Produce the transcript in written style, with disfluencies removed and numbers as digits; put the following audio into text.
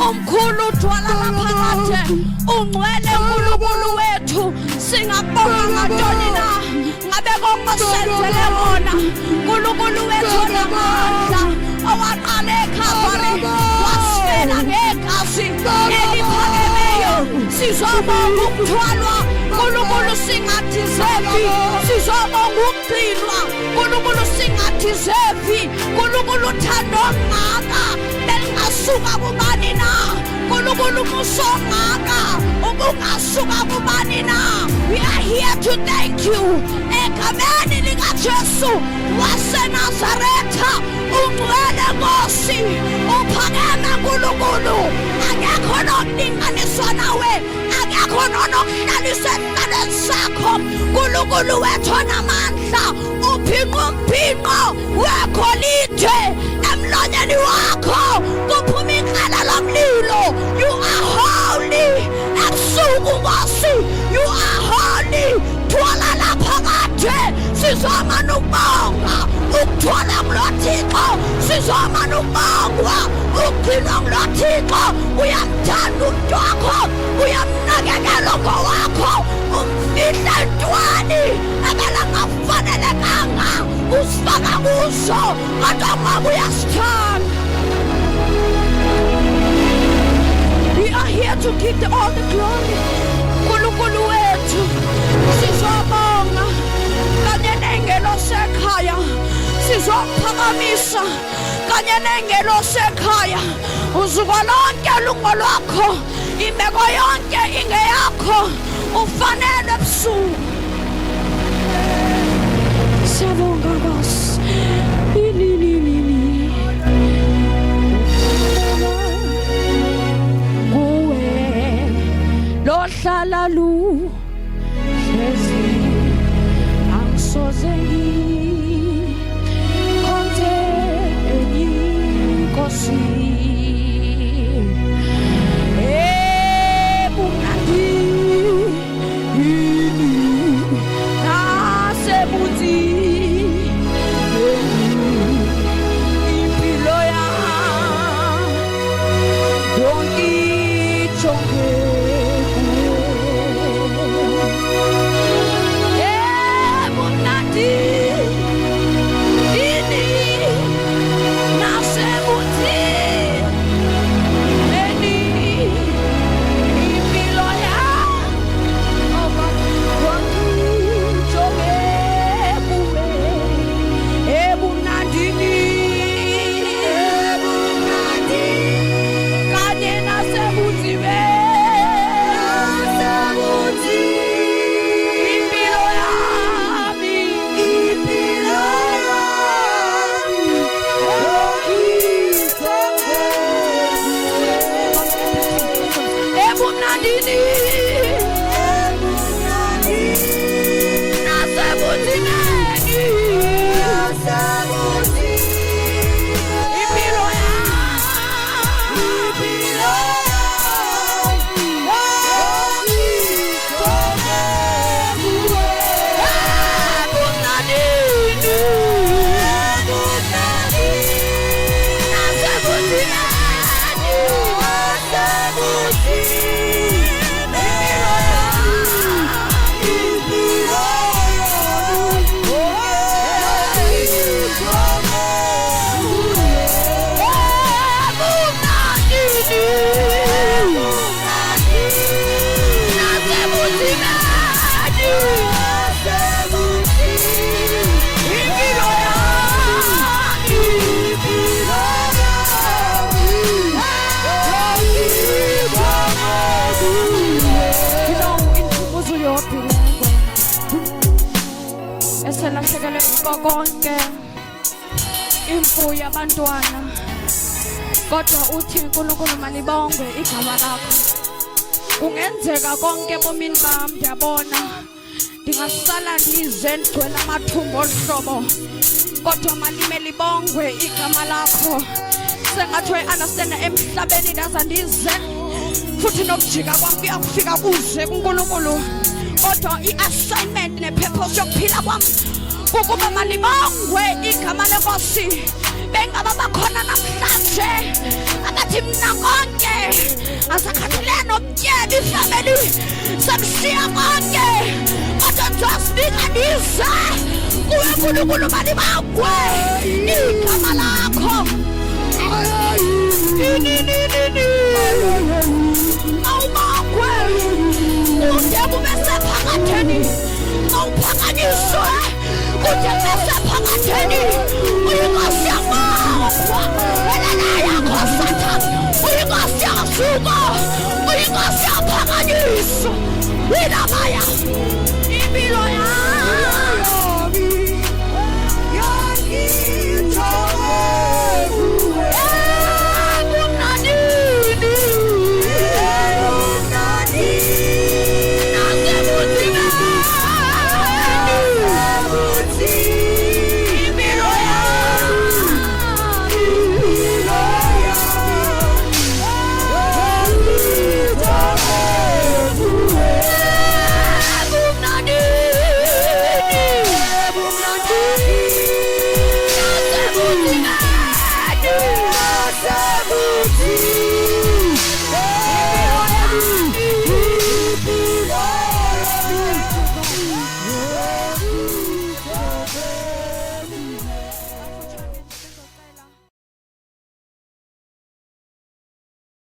Umkhulu thwala laphakade ungcwele uNkulunkulu wethu singabonga ngantoni na ngabe kongasenzele wona uNkulunkulu wethu namandla owaqala eKhalvari wasifela ngegazi eliphakemeyo sizobonga ukuthwalwa uNkulunkulu singathi zefi sizobonga ukugcinwa uNkulunkulu singathi zefi uNkulunkulu uthando ongaka belingasuka kubani na uNkulunkulu musongaka ubungasuka kubani na. We are here to thank you egameni likaJesu waseNazaretha ungcwele Nkosi uphakeme uNkulunkulu akekho nokulinganiswa nawe akekho nokuhlalisa esihlalweni sakho uNkulunkulu wethu namandla uphinqa umphinqo wegolide emlonyeni wakho kuphuma ikhala lomlilo. You are holy ebusuku Nkosi you are holy thwala laphakade sizomana ukubonga ukuthwala kuloThixo sizomana ukubonga ukugcinwa kuloThixo uyamthanda umuntu wakho uyamnakekela ngowakho umfihla entweni abalangafanelekanga usifaka kuso kodwa ngoba uyasithanda. We are here to give all the glory uNkulunkulu wethu sizobonga kanye nengelo sekhaya sizophakamisa kanye nengelo sekhaya uzuko lonke lungo lwakho imeko yonke ingeyakho ufanele ebusuku siyabonga Nkosi lohlala luhlezi angisoze ngikhonze enye Nkosi bungathi Nasebuthini impilo eselahlekelwe konke imfuyo abantwana kodwa uthi uNkulunkulu malibongwe igama lakho kungenzeka konke bomini bami ndiyabona ndingasala ndize ndigcwele amathumbu ohlobo kodwa malime libongwe igama lakho sengathi understand emhlabeni ndaza ndize futhi nokujika kwami kuyafika kuze kuNkulunkulu kodwa i-assignment ne-purpose yokuphila kwami ukuba malibongwe igama lenkosi bengaba bakhona namhlanje abathi mina konke asakhathalele nobutyebi ifamily sekushiya konke kodwa njasilinganiza kuwe uNkulunkulu malibongwe igama lakho awubongwe kude kube sephakatheni awuphakanyiswe kude kube sephakatheni uyinkosi yamawwa elana yakho Sathane uyinkosi yasuka uyinkosi yaphakanyiswa winamaya impilo yami